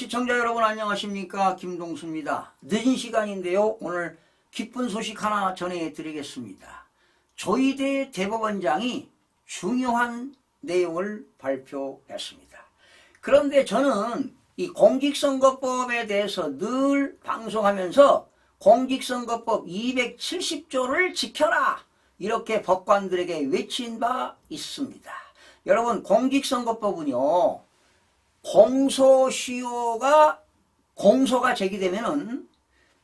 시청자 여러분 안녕하십니까, 김동수입니다. 늦은 시간인데요, 오늘 기쁜 소식 하나 전해드리겠습니다. 조희대 대법원장이 중요한 내용을 발표했습니다. 그런데 저는 이 공직선거법에 대해서 늘 방송하면서 공직선거법 270조를 지켜라, 이렇게 법관들에게 외친 바 있습니다. 여러분, 공직선거법은요, 공소가 제기되면은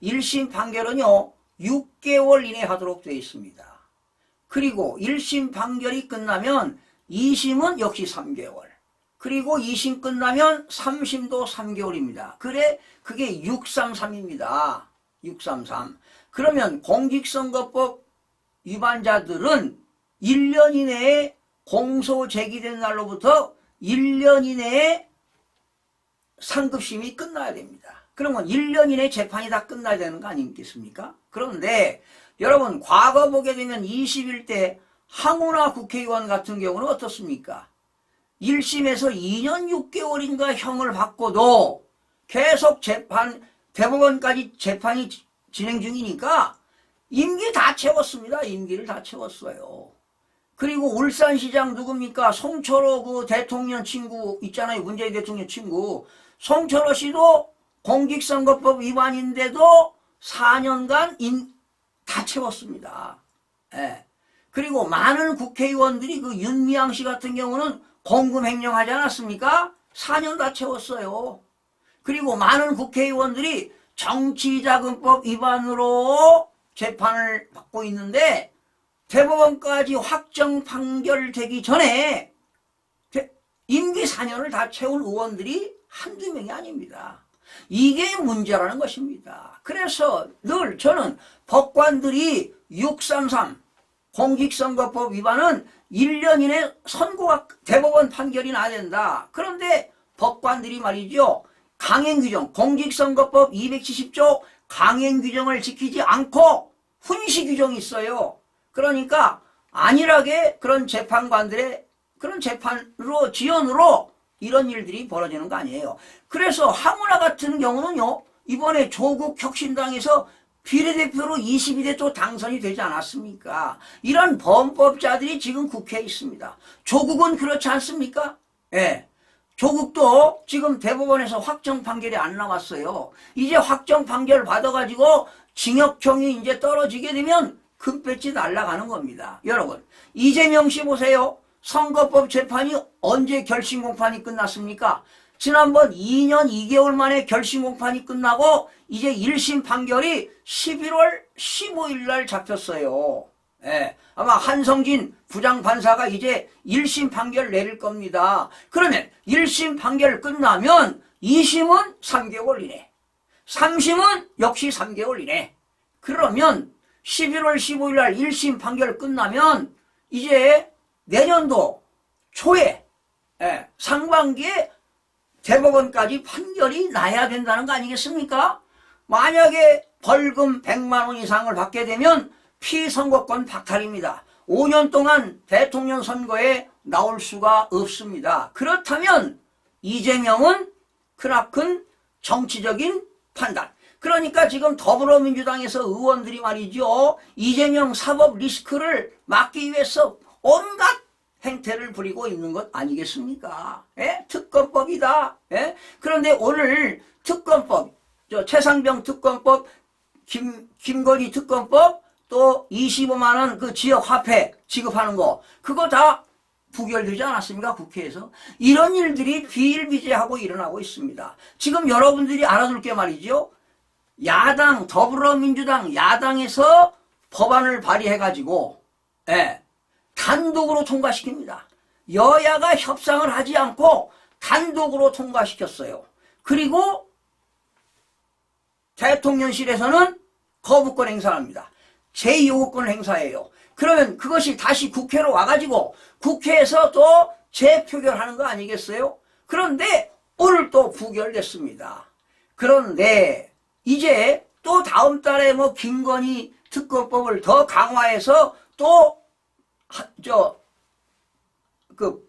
1심 판결은요 6개월 이내 하도록 되어 있습니다. 그리고 1심 판결이 끝나면 2심은 역시 3개월, 그리고 2심 끝나면 3심도 3개월입니다. 그게 633입니다. 633. 그러면 공직선거법 위반자들은 1년 이내에 공소 제기된 날로부터 1년 이내에 상급심이 끝나야 됩니다. 그러면 1년 이내 재판이 다 끝나야 되는 거 아니겠습니까? 그런데 여러분, 과거 보게 되면 21대 황운하 국회의원 같은 경우는 어떻습니까? 1심에서 2년 6개월인가 형을 받고도 계속 대법원까지 재판이 진행 중이니까 임기 다 채웠습니다. 임기를 다 채웠어요. 그리고 울산시장 누굽니까? 송철호 그 대통령 친구 있잖아요. 문재인 대통령 친구. 송철호 씨도 공직선거법 위반인데도 4년간 다 채웠습니다. 예. 그리고 많은 국회의원들이 그 윤미향 씨 같은 경우는 공금횡령 하지 않았습니까? 4년 다 채웠어요. 그리고 많은 국회의원들이 정치자금법 위반으로 재판을 받고 있는데 대법원까지 확정 판결되기 전에 임기 4년을 다 채운 의원들이 한두 명이 아닙니다. 이게 문제라는 것입니다. 그래서 늘 저는 법관들이 633 공직선거법 위반은 1년 이내 대법원 판결이 나야 된다. 그런데 법관들이 말이죠, 강행규정, 공직선거법 270조 강행규정을 지키지 않고 훈시규정이 있어요. 그러니까 안일하게 그런 재판관들의 그런 재판으로 지연으로 이런 일들이 벌어지는 거 아니에요. 그래서 황운하 같은 경우는요, 이번에 조국 혁신당에서 비례대표로 22대 또 당선이 되지 않았습니까? 이런 범법자들이 지금 국회에 있습니다. 조국은 그렇지 않습니까? 예. 조국도 지금 대법원에서 확정 판결이 안 나왔어요. 이제 확정 판결 받아가지고 징역형이 이제 떨어지게 되면 금배지 날아가는 겁니다. 여러분, 이재명 씨 보세요. 선거법 재판이 언제 결심 공판이 끝났습니까? 지난번 2년 2개월 만에 결심 공판이 끝나고 이제 1심 판결이 11월 15일 날 잡혔어요. 예, 아마 한성진 부장판사가 이제 1심 판결 내릴 겁니다. 그러면 1심 판결 끝나면 2심은 3개월 이내, 3심은 역시 3개월 이내. 그러면 11월 15일 날 1심 판결 끝나면 이제 내년도 초에, 상반기에 대법원까지 판결이 나야 된다는 거 아니겠습니까? 만약에 벌금 100만 원 이상을 받게 되면 피선거권 박탈입니다. 5년 동안 대통령 선거에 나올 수가 없습니다. 그렇다면 이재명은 크나큰 정치적인 판단. 그러니까 지금 더불어민주당에서 의원들이 말이죠, 이재명 사법 리스크를 막기 위해서 온갖 행태를 부리고 있는 것 아니겠습니까? 예? 특검법이다. 예? 그런데 오늘 특검법, 최상병 특검법, 김건희 특검법, 또 25만 원 그 지역 화폐 지급하는 거, 그거 다 부결되지 않았습니까? 국회에서. 이런 일들이 비일비재하고 일어나고 있습니다. 지금 여러분들이 알아둘 게 말이죠, 야당, 더불어민주당 야당에서 법안을 발의해가지고, 단독으로 통과시킵니다. 여야가 협상을 하지 않고 단독으로 통과시켰어요. 그리고 대통령실에서는 거부권 행사합니다. 제2요구권 행사예요. 그러면 그것이 다시 국회로 와가지고 국회에서 또 재표결하는 거 아니겠어요? 그런데 오늘 또 부결됐습니다. 그런데 이제 또 다음 달에 뭐 김건희 특검법을 더 강화해서 또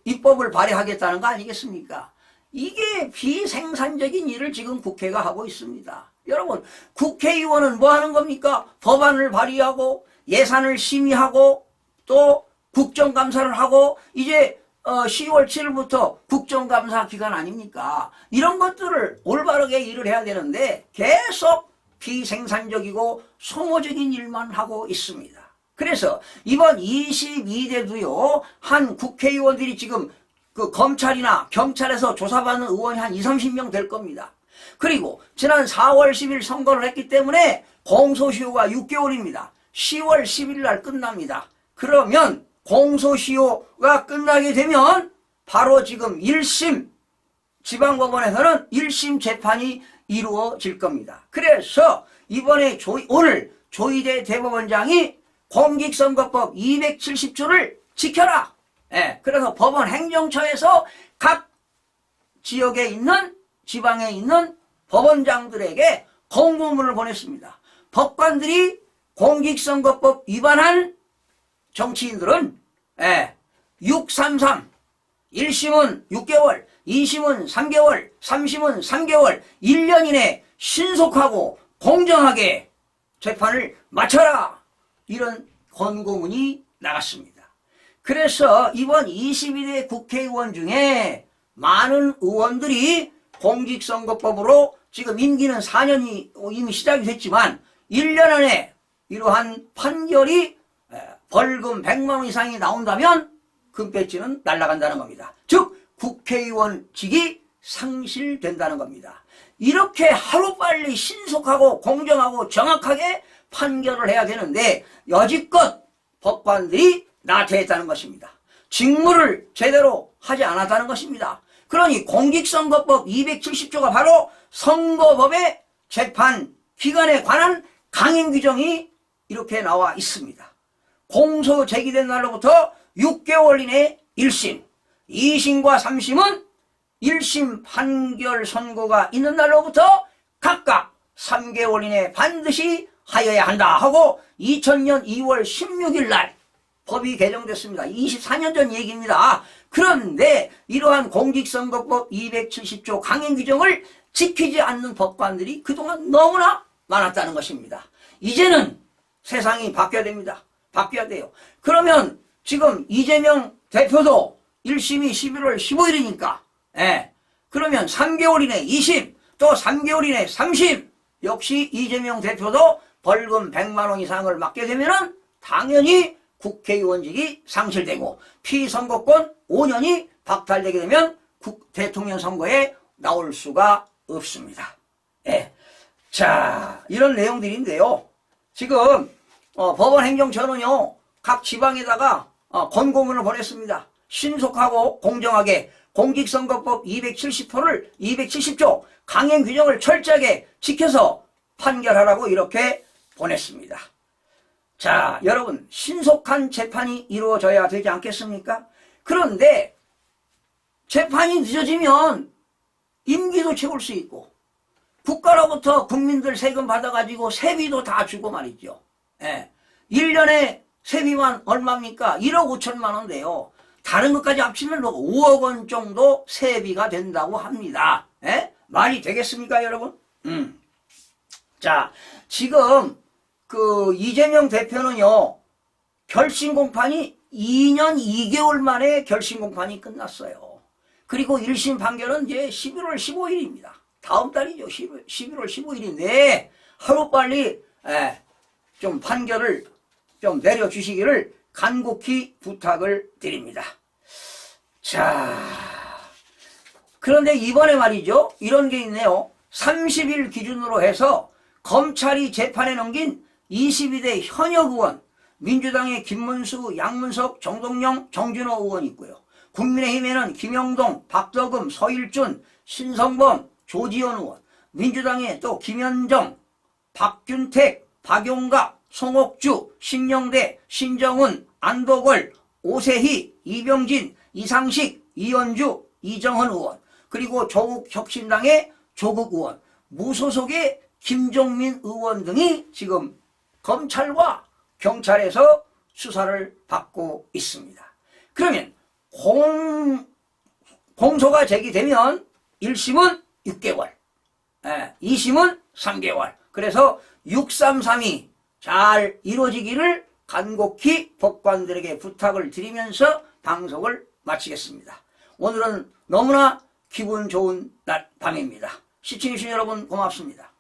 입법을 발의하겠다는 거 아니겠습니까? 이게 비생산적인 일을 지금 국회가 하고 있습니다. 여러분, 국회의원은 뭐 하는 겁니까? 법안을 발의하고 예산을 심의하고 또 국정감사를 하고 이제 10월 7일부터 국정감사 기간 아닙니까? 이런 것들을 올바르게 일을 해야 되는데 계속 비생산적이고 소모적인 일만 하고 있습니다. 그래서 이번 22대도요, 한 국회의원들이 지금 그 검찰이나 경찰에서 조사받는 의원이 한 20-30명 될 겁니다. 그리고 지난 4월 10일 선거를 했기 때문에 공소시효가 6개월입니다. 10월 10일 날 끝납니다. 그러면 공소시효가 끝나게 되면 바로 지금 1심 지방법원에서는 1심 재판이 이루어질 겁니다. 그래서 이번에 오늘 조희대 대법원장이 공직선거법 270조를 지켜라. 그래서 법원 행정처에서 각 지역에 있는 지방에 있는 법원장들에게 공고문을 보냈습니다. 법관들이 공직선거법 위반한 정치인들은 633 1심은 6개월, 2심은 3개월, 3심은 3개월, 1년 이내 신속하고 공정하게 재판을 마쳐라. 이런 권고문이 나갔습니다. 그래서 이번 22대 국회의원 중에 많은 의원들이 공직선거법으로 지금 임기는 4년이 이미 시작이 됐지만 1년 안에 이러한 판결이 벌금 100만 원 이상이 나온다면 금배지는 날아간다는 겁니다. 즉 국회의원직이 상실된다는 겁니다. 이렇게 하루빨리 신속하고 공정하고 정확하게 판결을 해야 되는데 여지껏 법관들이 나태했다는 것입니다. 직무를 제대로 하지 않았다는 것입니다. 그러니 공직선거법 270조가 바로 선거법의 재판 기간에 관한 강행 규정이 이렇게 나와 있습니다. 공소 제기된 날로부터 6개월 이내 1심, 2심과 3심은 1심 판결 선고가 있는 날로부터 각각 3개월 이내 반드시 하여야 한다 하고 2000년 2월 16일 날 법이 개정됐습니다. 24년 전 얘기입니다. 그런데 이러한 공직선거법 270조 강행 규정을 지키지 않는 법관들이 그동안 너무나 많았다는 것입니다. 이제는 세상이 바뀌어야 됩니다. 바뀌어야 돼요. 그러면 지금 이재명 대표도 1심이 11월 15일이니까 그러면 3개월 이내 2심 또 3개월 이내 3심 역시 이재명 대표도 벌금 100만 원 이상을 맞게 되면은 당연히 국회의원직이 상실되고 피선거권 5년이 박탈되게 되면 대통령 선거에 나올 수가 없습니다. 자, 이런 내용들인데요. 지금 법원 행정처는요 각 지방에다가 권고문을 보냈습니다. 신속하고 공정하게 공직선거법 270조 강행 규정을 철저하게 지켜서 판결하라고 이렇게 보냈습니다. 자, 여러분 신속한 재판이 이루어져야 되지 않겠습니까? 그런데 재판이 늦어지면 임기도 채울 수 있고 국가로부터 국민들 세금 받아가지고 세비도 다 주고 말이죠. 1년에 세비만 얼마입니까? 1억 5천만 원인데요. 다른 것까지 합치면 5억 원 정도 세비가 된다고 합니다. 말이 되겠습니까, 여러분? 자, 지금 그 이재명 대표는요, 결심 공판이 2년 2개월 만에 결심 공판이 끝났어요. 그리고 1심 판결은 이제 11월 15일입니다. 다음 달이죠. 11월 15일인데 하루빨리 좀 판결을 좀 내려주시기를 간곡히 부탁을 드립니다. 자, 그런데 이번에 말이죠. 이런 게 있네요. 30일 기준으로 해서 검찰이 재판에 넘긴 22대 현역 의원, 민주당의 김문수, 양문석, 정동영, 정준호 의원이 있고요. 국민의힘에는 김영동, 박덕음, 서일준, 신성범, 조지현 의원, 민주당에 또 김현정, 박균택, 박용갑, 송옥주, 신영대, 신정훈, 안도걸, 오세희, 이병진, 이상식, 이현주, 이정헌 의원, 그리고 조국혁신당의 조국 의원, 무소속의 김종민 의원 등이 지금 검찰과 경찰에서 수사를 받고 있습니다. 그러면 공소가 제기되면 1심은 6개월, 2심은 3개월. 그래서 633이 잘 이루어지기를 간곡히 법관들에게 부탁을 드리면서 방송을 마치겠습니다. 오늘은 너무나 기분 좋은 밤입니다. 시청해주신 여러분 고맙습니다.